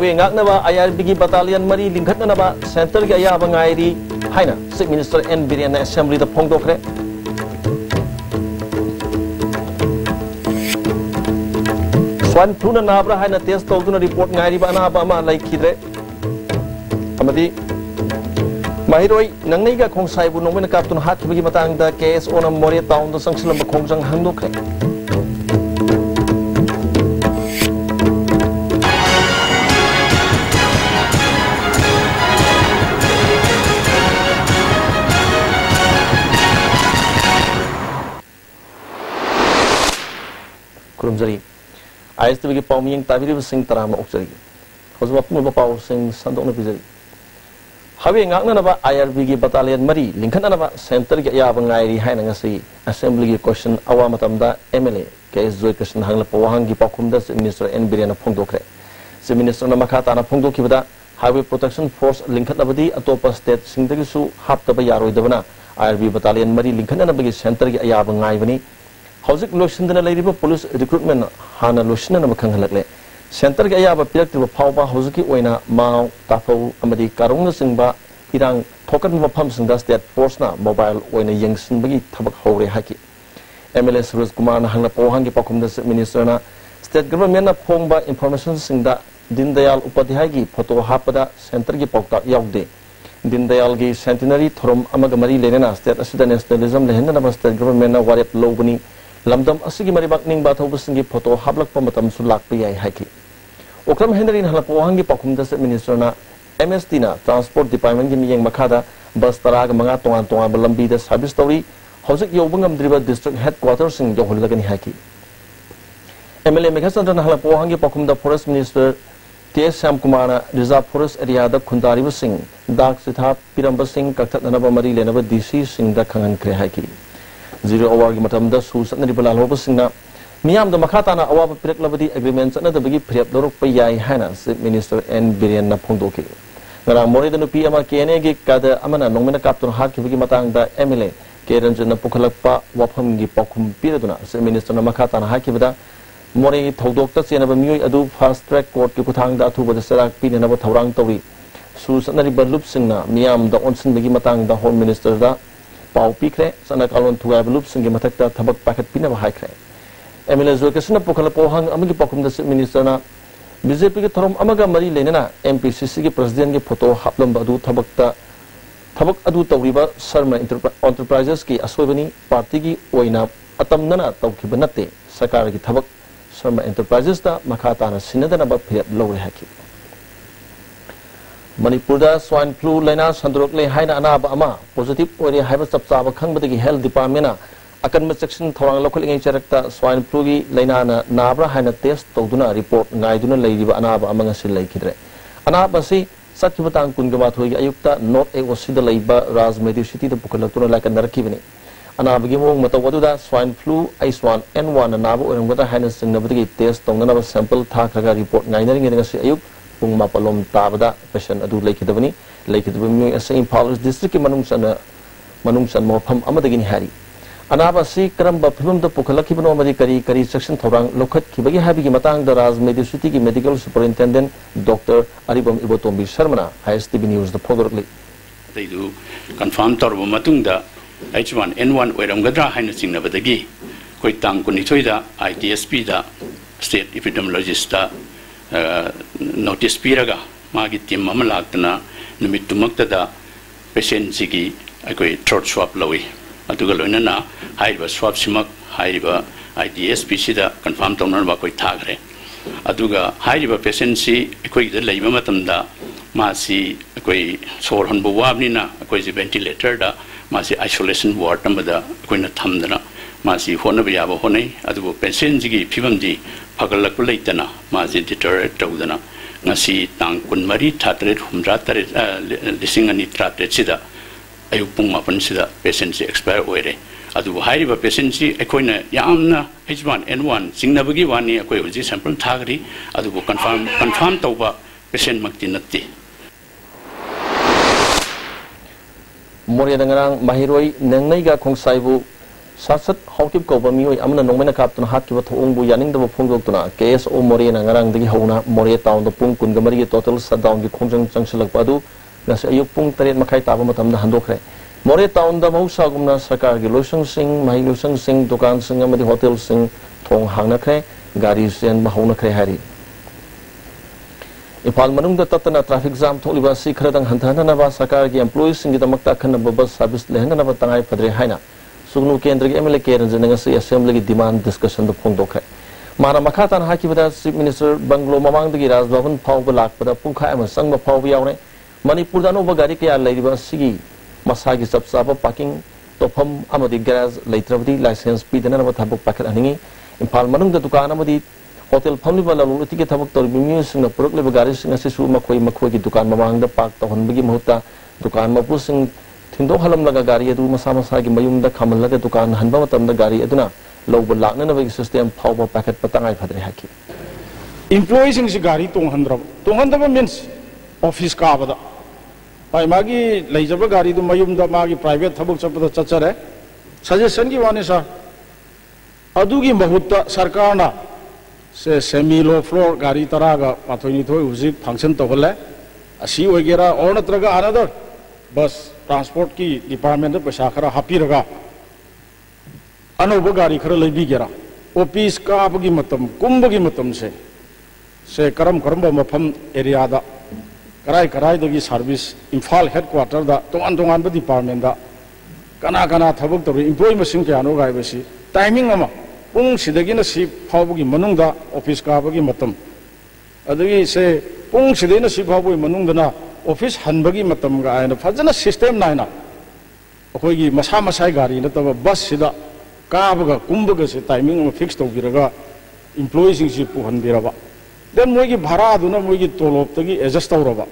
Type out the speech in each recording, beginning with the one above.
Hawi ngaknaba IRB battalion mari lingkhatnaba center gi ayaba ngairi haina Chief Minister N Biren Assembly da phongdokre Swan Tuna Nabra haina test tawduna report ngairi ba anaba ma laikhidre amadi Mahiroi nangnai ga khongsai bu nongmena kaptun hathibagi matang da case ona More town da sangsilam ba khongsang hangdokre Kurumjari Istv gi pawmiyang tabiri sing tarama okjari hozwa pumba paw sing sandokna bijari Hawi ngaknaba IRB gi battalion mari lingkhanaba center gi ya bangairi haina ngasi assembly gi question awa matamda MLA case joy question hangla pawang gi pakhumda minister N Biren phongdokre se minister na makata na phongdokibada highway protection force lingkhanabadi atopa state singdagi su haptaba yaroidabana IRB battalion mari lingkhanaba gi center gi ya bangai bani Hauzik Losindana Lady Police Recruitment Hana Lushina Makangalakle. Center Gayaba Pirak Pauba Hoziki Oina, Mao, Tafo, Amadi Karunga Singba, Irang, Tokan Pumps and Dust that Force Mobile Oina Youngson Bagi Tabak Hore Haki. MLS Rus Kuman Hana Pohangi Pakum the Minister, State Government Pongba Information Singda, Dindayal Upatihagi, Poto Hapada, Center Gipokta Yaude. Dindayalgi Centenary Thorum Amagamari Lena, State Nationalism, the Hindu State Government Warrior Lobani. Lamdam asigi maribak ning ba thawbu singi photo hablak pamatam su lakpa yai haiki okram henry halapo hangi pakhumda se minister na MST na transport department gi miyeng makhada bus taraga manga tongan tongan lambi da service story hojik yobungam driba district headquarters sing johulagani haiki MLA Meghasandran halapo hangi pakhumda forest minister TS Sam Kumar reserve forest area da khundari sing dak sitha piramba sing kakthat nanaba mari lenaba DC sing da khangan kre haiki Zero hour Matamda Sus and the Balaloba Singna. Miam the Makatana Awaba Pirak agreements another big prep Loruk Payai Hana, Minister N Biren Napundoki. There are more than a PMA Kenegi, Kada Amana, Nomina Captain Haki Matang, the Emile, Kerans and Pukalapa, Wapam Gipokum Piraduna, Minister Namakatan Hakivada, Mori Todoktas and Abamu Adu fast track court Kiputang Datu with the Serak Pin and about Taurang Tori. Sus and the Balup Singna, Miam the Onsen Bigimatang, the Home Minister. Pau pikre sana kalon tuwa belup singi matakta tabak paket pina bahai kre emile zo kesna pokala pohang amagi pakum da minister na BJP ke thorom amaga mari lenena MPCC ke president ke photo haplam badu tabak adu tawriba Sharma Enterprises ki aswebani party ki oina atamnana tawkibanate sakar ki tabak Sharma Enterprises da makata na sinadana ba phirap lawre haki Manipuri swine flu laina sandrokle haina anaba ama positive ore haiba chapchaba khangbadagi health department akan section thorang local ngai charakta swine flu gi laina na nabra haina test tawduna report ngaiduna leidiba anaba amanga sil laikidre anaba si satkibatang kungama thoi ayukta north east da leiba raj media city da pukalatuna lakan narakibani anaba gi mong matawadu swine flu H1N1 anaba orangada haina singnabadagi test tawdana sample thakraga report ngainari ngasi ayuk Pung mapalom tabada patient adu laikidabani laikidabami asa Impal district manungsan mofam amadagini hari anaba si karamba phibam da pukhalakibano amadi kari section thorang lokhat kibagi habigi matang da Raj Media City ki medical superintendent Dr. Aribam Ibotombi Sharma Istv news the photography they do confirm torbo matungda H1N1 oiramgadra haina singnabadagi koi tang kunithoi da ITSP da state epidemiologist da notice piraga magi team amalakna numit tumakta da patient sigi akoi throat swab lawi aduga loinana haiba swab simak haiba IDSP sida confirm tawnar ba koi thagre aduga haiba patient si akoi da leiba matamda masi akoi sor honbu wabnina akoi ventilator da masi isolation ward namada akoi na thamdana masi hona biya ba honai adugo patient sigi phibamdi pagalak leitana masi deteriorate tawdana ngasi tang kunmari thatret humra tare lisingani thatret sida ayupung mapan sida patient si expire oire adu haiba patient si ekoina yamna H1N1 singnabagi wani akoi uji sample thagri adu confirm tawba patient makti natti Moria ngarang mahiroi nangnai ga khongsaibu Sasat Hawkip Kobami, Amana Nomena Captain Hakiva Tongu Yaning of Pungotuna, KSO Morena Ngarang the Hona, Moria Town, the Punkun, Gamari total shut down the Konjang Junction of Padu, Nasayuk Punk Tare Makaita Matam the Handokre. Moria Town the Mosaguna Saka, Gilusan Sing, Mahilusan Sing, Dokan Sing, Amadi Hotel Sing, Tong Hanakre, Garis and Mahonakre Harry. Ipal Manung the Tatana traffic jam Toliba Secret and Hantanava Sakari employees in the Maktakan of Bus Service Lehanava Tangai Padre Haina. Sugnu Kendrick Emily Cairns and Assembly demand discussion the Pundoke. Mara Makatan Hakivada, Chief Minister Banglo Mamang the Giras, Bavan Pau Balak, but a Punka and Sanga Pau Yaune, Manipurdano Bagarica, Lady Sigi, Masagi Subsaba Packing, Topum Amadi Garas, later of the license speed and another type of packet hanging. In Palmanung the Tukanamadi Hotel Pamlivala, ticket of the music in the Purkle Bagaris in a Sisu Makoi Makoi Dukan Mamang the Park, the Honbigi Mota, Dukan Mapusing. Tindo halam laga gari adu masama-sama mayum da kamal laga dukan hanba matam da gari aduna lobo lakna na system power packet patangai padre haki employees in gari tonghandra means office ka bada pai magi leijaba gari du mayum da magi private thabuk chapada chachare suggestion gi wani sa adugi mahutta sarkar na se semi low floor gari taraga pathoi thoi uji function to holle asi oigera or natraga another bus transport की department पैसा खरा happy रगा अनोब गाड़ी खरा लेबी गेरा office काबगी मतम कुंबगी मतम से करम मफम एरिया दा कराई दगी सर्विस इम्फाल हेडक्वार्टर दा तोंगान डिपार्टमेंट दा कना थबक तब एम्प्लॉय मसिंग क्या नो गायबसी टाइमिंग अमा पुंग सिदगी न सी फावगी मनुंग दा ऑफिस काबगी मतम अदगी से पुंग सिदे न सी फावगी मनुंग दना ऑफिस हनबगी मतम गायन फजना सिस्टम नायना अखोगी मसा मसाई गाड़ी नतब बस सिदा काबगा कुंबगा से टाइमिंग फिक्स तौबिरगा एम्प्लॉय सिंग सि पुहनबिरबा देन मोगी भाड़ा दुना मोगी तोलोब तगी एडजस्ट तौरबा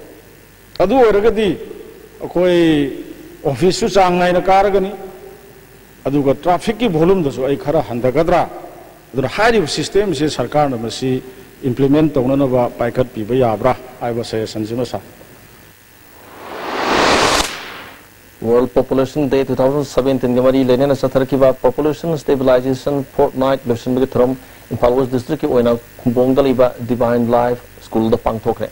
अदु ओरगदी अखोई ऑफिस सु चांग नायना कारगनी अदुगा ट्रैफिक की वॉल्यूम दसो आई खरा हंदगद्रा अदु हाइरिब सिस्टम से सरकार न मसी इंप्लीमेंट तौननबा पाइकत पिबा याब्रा आइबा suggestion जिमसा World Population Day 2017 Gamari Lenina Satarkiva Population Stabilization Fortnight Lucian Bigitrum in Palwas District Oina Kumbongdaliba Divine Life School the Pangtokre.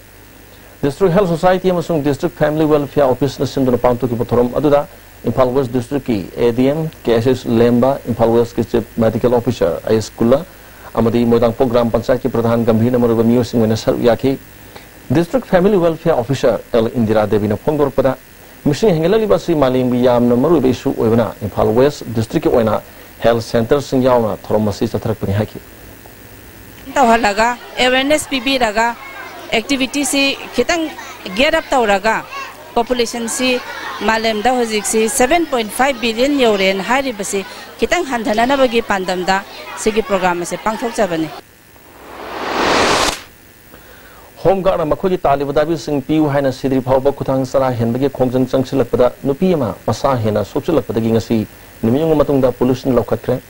District Health Society Amasung District Family Welfare Office Nasin the Pangtoki Potrum Aduda in Palwas District ADM KSS Lemba in Palwas Medical Officer Ayskula Amadi Modang Program Pansaki Pradhan Gambhina Maruba Musing Venesar Yaki District Family Welfare Officer El Indira Devina Pongor Pada Missing Hingeli Basi Maling Biam Namaru Besu Oina in Pal West District Oina Health Center Singyauna Toromasi Satrakuni Haki. Tawalaga awareness PB raga activity si kitang get up tawraga population si malem da hozik si 7.5 billion yoren hari basi kitang handana na bagi pandam da sigi program se pangthok chabani. Home Guard Makoi Talibadabi Sing Piu Hana Sidri Pau Kutang Sara Henbagi Kongjang Changsilapada Nupima Pasahena Socialapadaginasi Nimung Matunda pollution lokatre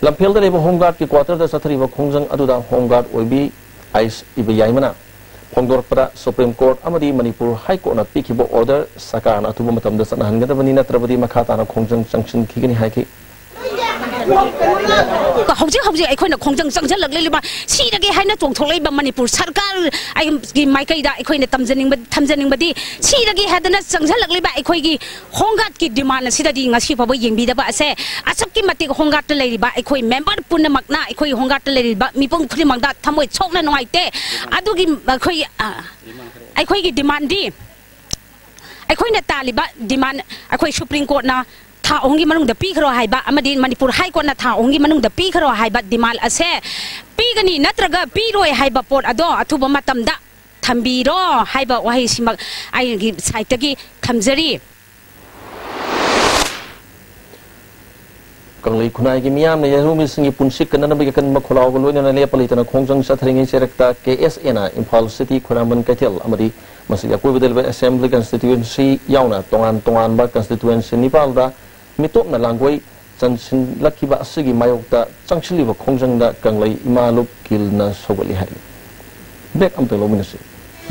Lampel the Home Guard ki quarter the Satariva Kongjang Aduda Home Guard will be Ice Ibayamana Pongdor Pada Supreme Court Amadi Manipur High Court na Pikibo Order Sakana Tubumatam the Sanahan Gadavanina Trabadi Makatana Kongjang Junction Kigani Haki Hojik akhoi na khongjang changjal lagle liba si dagi haina tongtholai ba Manipur sarkar ai gi maikai da akhoi na thamjaning badi si dagi hadana changjal lagle ba akhoi gi hongat ki demand si dadi ngasi pa ba yengbi da ba ase asap ki matik hongat ta lei ba akhoi member punna makna akhoi hongat ta lei ba mipong khuli mangda thamoi chokna nongai te adu gi akhoi gi demand di akhoi na taliba demand akhoi Supreme Court na Tha ongi manung da pi kharo haiba amadi Manipur High Court na tha ongi manung da pi kharo haiba dimal ase pi gani natraga pi roi haiba port ado athuba matam da thambi ro haiba wahi simak ai gi site gi thamjari Kanglai Kunai gi miyam ne yarumi singi punsik kana nabi kan makholaw golo na le palitana khongjang sathringi serekta KSA na Imphal City Khuraman Kaithel amadi masi yakoi bedel assembly constituency yauna tongan ba constituency nipal da mitok na langwai chansin lakiba asigi mayokta changchili ba khongjang da kanglai imaluk kil na sogoli hari back am pelo minasi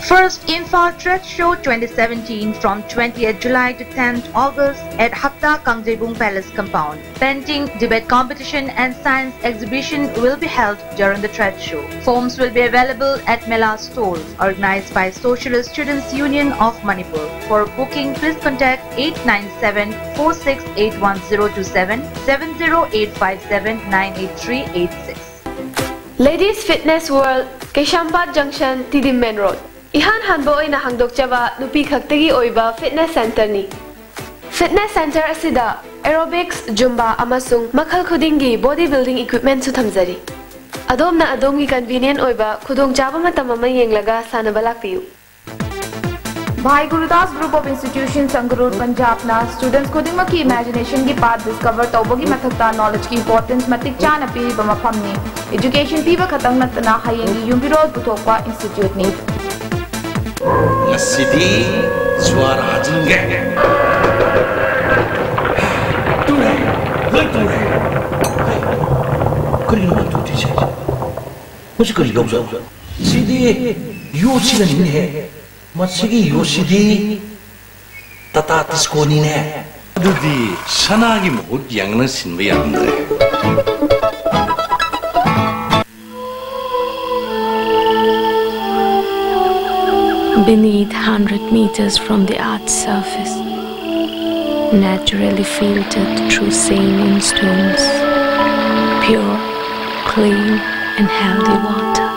First Imphal Trade Show 2017 from 20th July to 10th August at Hapta Kangjebung Palace compound. Painting, debate competition and science exhibition will be held during the trade show. Forms will be available at Mela stalls organized by Socialist Students Union of Manipur. For booking, please contact 897-4681-027 70857-98386. Ladies Fitness World, Keshampat Junction, Tidim Main Road. Ihan hanbo oina hangdokchaba nupi khaktagi oiba fitness center ni. Fitness center asida aerobics, zumba amasung makhal khudingi bodybuilding equipment su thamjari. Adomna adomgi convenient oiba khudong chaba matam ama yenglaga sanaba lakpiyu. Bhai Gurudas Group of Institutions Sangrur Punjab na students khudingma ki imagination ki path discover tawbogi mathakta knowledge ki importance matik chana pi ba mafamni. Education pi ba khatang natna hayengi yumbirol puthokpa institute ni. Masidi suara jengge. Ture, wait ture. Kau ini mana tu dia? Masih kau lihat tak? Sidi, Yosi dan ini, masih Yosi tata tiskon ini. Jadi sana lagi mohon yang nasin bayang deh. Beneath 100 meters from the Earth's surface, naturally filtered through saline stones, pure, clean and healthy water.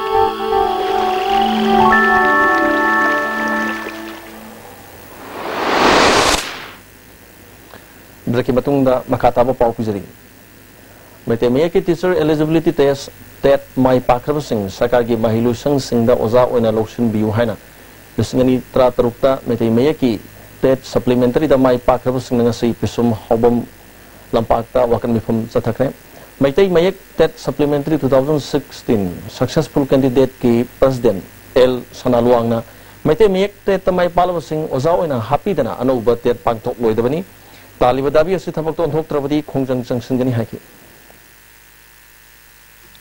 Beraki batungda makatabo pau pijari. Metemaya ki teacher eligibility test TET mai pakrabasing sarkar gi mahilu singda oza oina lokshin biu haina. Lisingani tra terukta metemaya ki TET supplementary da mai pakrabasing ngasi pisum hobom lampakta wakan mifum sathakne. Maitai mayak TET supplementary 2016 successful candidate ki president L Sanaluangna maitai mayak TET mai palabasing oza oina happy dana anoba TET pangtok loidabani. Talibadabi asi thabak ton thok trabadi khongjang changsingani haiki.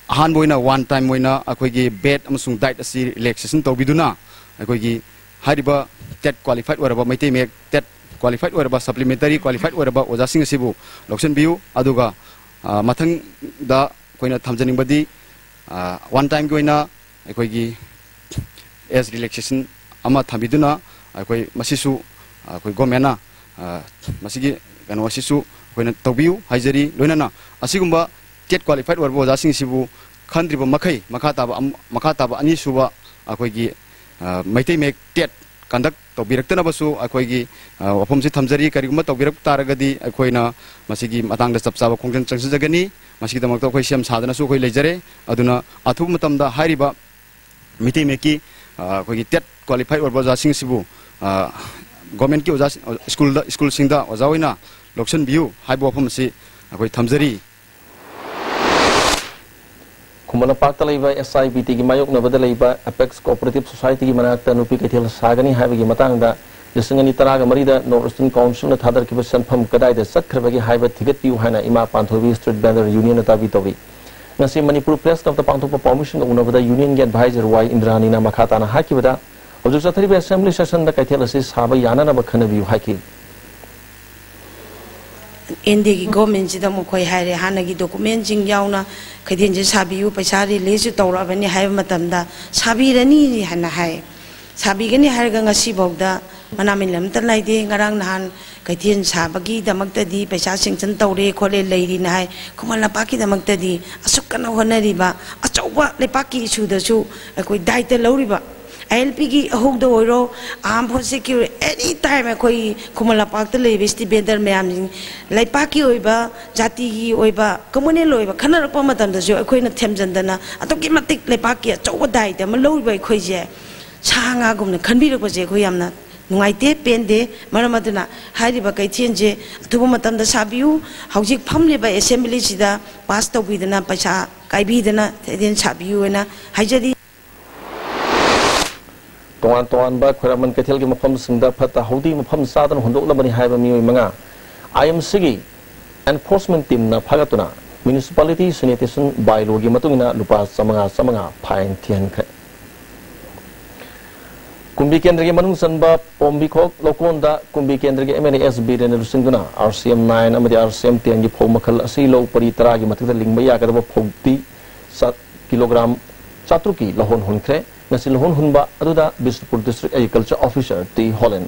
Han boina one time boina akoigi bed amasung diet asi relaxation tobiduna akoigi hariba TET qualified waraba maite mek TET qualified waraba supplementary qualified waraba oja sing asibu loction biu aduga mathang da koina thamjaning badi one time goina akoigi as relaxation ama thambiduna akoi masisu akoi gomena masigi kanu asisu koina tobiu haijari loinana asigumba TET qualified warbo jasing sibu khandriba makai makataba ani suba akoigi maitei mek TET conduct tobirakna basu akoigi wapom si thamjari kariguma tobirak taragadi akoina masigi matang da chapchaba khongjang changsjagani masigi damak to khoi siam sadana su khoi leijare aduna athu matamda hairiba mitei meki akoigi TET qualified warbo jasing sibu government ki school singda ojaoina loction biu haibo wapom si akoi thamjari Kumana Pakta Laiba SIBT ki mayok na badalaiba Apex Cooperative Society ki manakta nupi kaithil sagani haibagi matangda lisingani taraga marida Northern Council na thadar ki sanpham kadai da satkharbagi haiba thigat piu haina ima panthobi Street Vendor Union na tabi tobi ngasi Manipur Press Club ta pangthopa permission una bada union ki advisor Y Indrani na makhata na hakibada objek sathari assembly session da kaithil asi saba yana na bakhana biu haki Indi government jida mukoi haire hanagi document jing yauna kaidin je sabiu paisa release tawra bani hai matamda sabirani hana hai sabigani harga ngasi bogda manamin lamta laide ngarang nahan kaidin sabagi damakta di paisa singchan tawre khole leiri na hai kumala paki damakta di asukana honariba achauba lepaki issue da su koi daita loriba ILP ki hogda oiro arm for secure anytime akoi kumala pakta lebe Istv mayam laipaki oiba jati gi oiba communal oiba khanarpa matam da jo akoi na themjandana atoki matik laipaki achauba dai da maloi khoi je sanga gumna khanbirok je khoi yamna nungaite pende maramaduna hairiba kaithien je athuba matam da sabiu haujik phamleba assembly sida pass tobidana paisa kaibidana thedin sabiu na haijadi Tuan ba khuraman kaithil ki mafam singda phata hodi mafam sadan hondok lamani haiba mioi manga IMC gi enforcement team na phagatuna municipality sanitation bylaw gi matungina lupa samanga fine thian kha कुंभी केंद्र के मनुंग संबा पोम्बी खोक लोकोंदा कुंभी केंद्र के MNASB rain लुसिंगुना RCM 9 अमदी RCM 10 की फो मखल असि लो परी तरा की मथक लिंगबा यागदब फोक्ति 7 kilogram चात्रु की लहोन हुनख्रे नसि लहोन हुनबा अदुदा Bishnupur district agriculture officer T Holland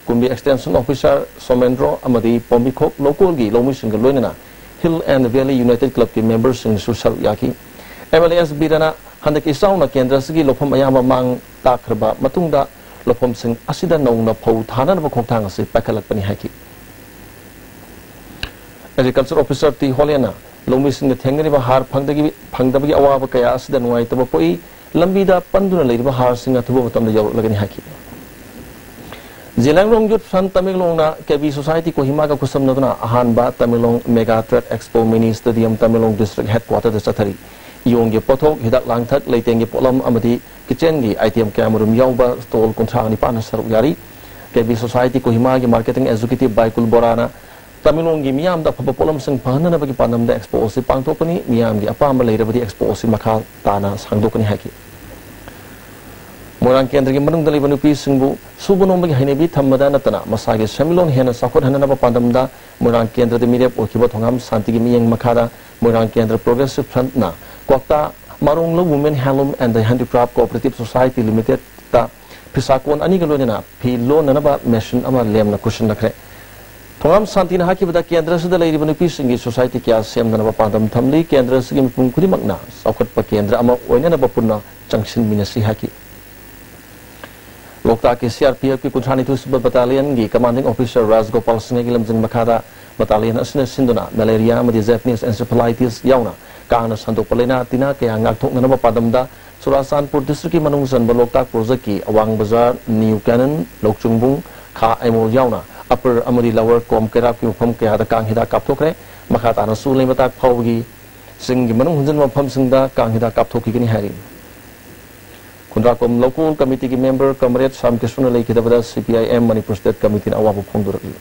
Kumbi extension officer Somendro अमदी पोम्बी खोक लोकोल की लोमिसिंग लोइनना hill and valley united club के मेंबर्स सिंग सुसल याकी MNASB रेना हंदक इसाउना केंद्र से लोफम अयामा मांग ताखरबा मतुंगदा लोफम सिंग असिदा नौना फौ थाननबा खोंगथांग असे पाखलकपनि हाकी एग्रीकल्चर ऑफिसर टी होलेना लोमी सिंग थेंगनिबा हार फंगदबगी अवाब कया असिदा नुवाइतबा पोई लंबीदा पंदुना लेरिबा हार सिंग अथुबा मतमदा यौरलगनि हाकी जिलांगलोंग युथ फ्रंट तमिललोंगना केबी सोसाइटी कोहिमा का खुसमनदुना अहानबा Tamenglong mega trade expo mini stadium Tamenglong district headquarter द चथरी योंगे पोथोक हिदाक लांगथक लेतेंगे पोलम अमदी किचन की आइटम कैमरूम याउबा स्टॉल कुंथ्रा निपान सरुक यारी केबी सोसाइटी कोहिमा की मार्केटिंग एग्जीक्यूटिव बाइकुल बोराना तमिललोंग की मियाम दा फब पोलम सिंग पहननबगी पानम दा एक्सपो से पांगथोकनी मियाम की अपाम लेरबदी एक्सपो से मखा ताना सांगदोकनी हाकी मोरांग केंद्र के मनुंग दलिबा नुपी सिंगबु सुबनोंबगी हैनेबी थम्मदा नतना मसागे सेमिलोन हेना साखोट हननबा पांदमदा मोरांग केंद्र दे मिरेप ओखिबा थोंगाम शांति की मियंग मखादा मोरांग केंद्र प्रोग्रेसिव फ्रंट ना क्वाक्ता मारोंगलो women handloom and the handicraft cooperative society limited ता फिसाकोन अनी गलोनेना फी लोन ननबा मेशिन अमा लेमना कुशन नखरे थोंगाम शांति ना हाकिबदा केंद्र से लेरिबा नुपी सिंगी सोसाइटी क्या सेम ननबा पांदम थमली केंद्र से मिपुंग खुदिमकना साखोटपा केंद्र अमा ओइननबा पुन्ना जंक्शन मिनसी हाकी लोकता के CRPF की कुंथानी थुसब बटालियन की कमांडिंग ऑफिसर राजगोपाल सिंह की लमजिंग मखादा बटालियन असने सिंदुना मलेरिया मदि जैपनीज एन्सेफेलाइटिस याउना कांगना संदोक पलेना तिना के अंगाथोकनबा पादमदा सुरासानपुर डिस्ट्रिक्ट की मनुंग संब लोकता प्रोजेक्ट की अवांग बाजार न्यू कैनन लोकचुंगबुंग खा एमो याउना अपर अमरी लोअर कोम केराप की मफम के हादा कांग हिदा कापथोकरे मखा ताना सुले मताक फावगी सिंग की मनुंग हुंजन मफम सिंगदा कांग हिदा कापथोकीगनी हारी खुंद्राकोम लोकल कमिटी की मेंबर कमरेड साम कृष्ण लेखिदबदा CPIM मणिपुर स्टेट कमिटी अवाब फोंदुरकली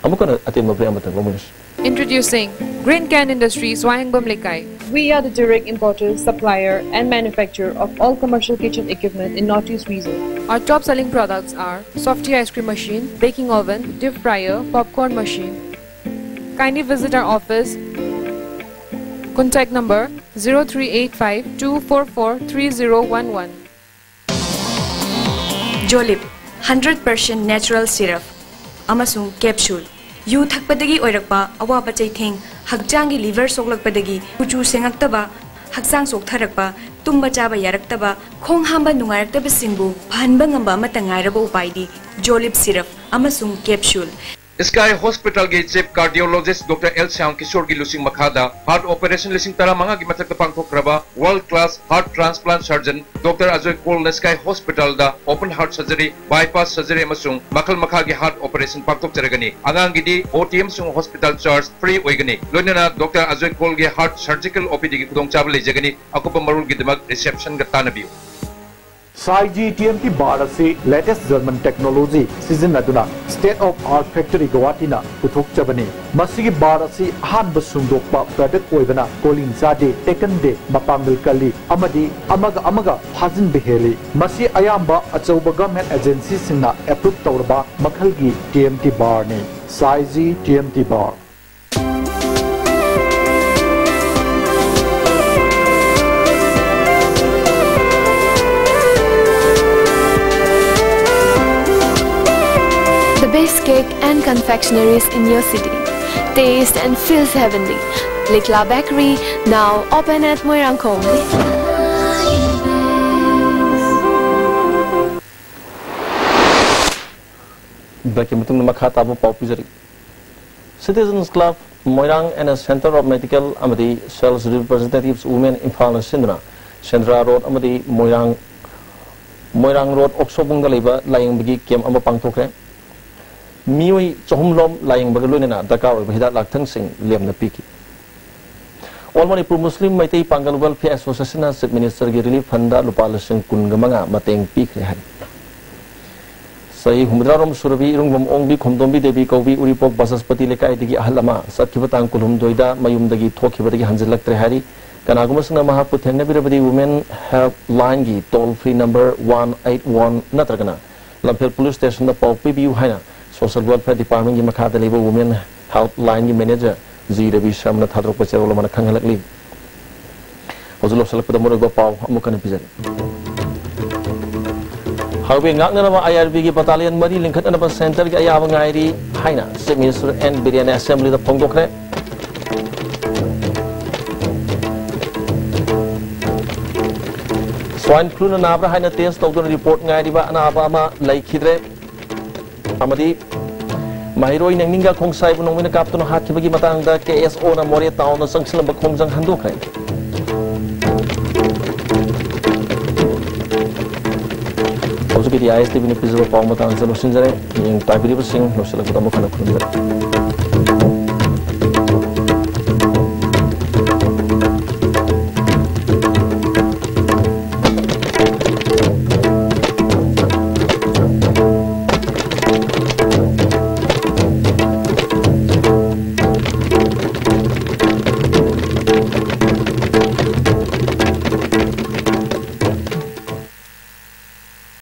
अमुकन अतेम मब्रे अमतन रोमिस Introducing Green Can Industries Wahangbam Lekai. We are the direct importer, supplier and manufacturer of all commercial kitchen equipment in Northeast region. Our top selling products are Softy ice cream machine, baking oven, deep fryer, popcorn machine. Kindly visit our office. Contact number 0385 244 3011. Jolip 100% natural syrup amasung capsule yu thakpadagi oirakpa awaba chaitheng hakjangi liver soklakpadagi kuchu sengaktaba haksang soktharakpa tumba chaba yaraktaba khong hamba nungaraktaba singbu phanba ngamba matangairaba upaidi Jolip syrup amasung capsule Sky Hospital के chief cardiologist doctor L Shyam Kishore की लुसिंग मखादा heart operation लिसिंग तरा मंगा की मथक पांगथोक्रबा world class heart transplant surgeon doctor Ajay Kaul Sky Hospital दा open heart surgery bypass surgery अमसुंग मखल मखा की हार्ट ऑपरेशन पांगथोकचरगनी आगांगिदी OTM सुंग हॉस्पिटल चार्ज फ्री ओइगनी लोइनना डॉक्टर अजय कोल के हार्ट सर्जिकल OPD की खुदोंचाब लेजगनी अकुप मरुल की दिमाग रिसेप्शन का तानबियो साइजी TMT बार से लेटेस्ट जर्मन टेक्नोलॉजी सीजन अदुना स्टेट ऑफ आर्ट फैक्ट्री गुवाहाटीना पुथोकचबनी मसिगी बार से अहानब सुंदोकपा प्रोडक्ट ओइबना कोलिंग जादे टेकन दे मपांगल कली अमदी अमगा फाजिन बेहेली मसी अयाम्बा अचौब गवर्नमेंट एजेंसी सिंगना अप्रूव तौरबा मखलगी TMT बार ने साइजी TMT bar Best cake and confectionaries in your city. Taste and feels heavenly. Likla Bakery, now open at Moirangkong. Citizens Club, Moirang and a Center of Medical Amadi Sales Representatives Women in Falna Sindra, Sandra Road Amadi Moirang Road Oxobunga Liba, lying bigi Kim Amapangtokre. मियोई चहुमलोम लाइंग बगलुनेना दरकार हिदाक लाथंग सिंह लेमना पीकी all Manipur Muslim Meitei Pangal welfare association chief minister की रिलीफ फंड लुपा लिसिंग कुनगमंगा मतेंग पीखरे है सही हुमद्रारोम सुरभि इरुंगबम ओंबी खोमदोंबी देवी कौबी उरिपोक बसस्पति लेकाइदगी अहलमा सत्खिबा तांग कुलहुमदोइदा मयुमदगी थोखिबदगी हंजिलक्त्रे हारी कनागुमसना महापु थेंगनबिरबदी वुमेन हेल्प लाइन की टोल फ्री नंबर 181 नत्रगना लंफेल पुलिस स्टेशन पाव पीबीयू है सोशल वेलफेयर डिपार्टमेंट की मखादा लेबो वुमेन हेल्थ लाइन की मैनेजर जी रवि शर्मा थादरप चेरोल मन खंगलकली हजल लसलकद मोरब पाव अमुकन पिजरी हवे ngaknaba IRB की बटालियन मरी लिंखतनबा सेंटर की अयाब गायरी हाइना चीफ मिनिस्टर एन बिरियानी असेंबली दा फोंदोखरे स्वाइन फ्लू नाब्रा हाइना टेस्ट तौदन रिपोर्ट गायरीबा अनाबा अमा लैखिद्रे अमदी माहिरोई नंगनिंगा खोंसाइब नोंमिना काप्तनो हाखिबगी मतंगदा KSO ना मोरे town संगसलम खोंजंग हंदोखरे ISTV ni pizza paw matang sa losin jare yung tabi riba sing no sila ko tamo kana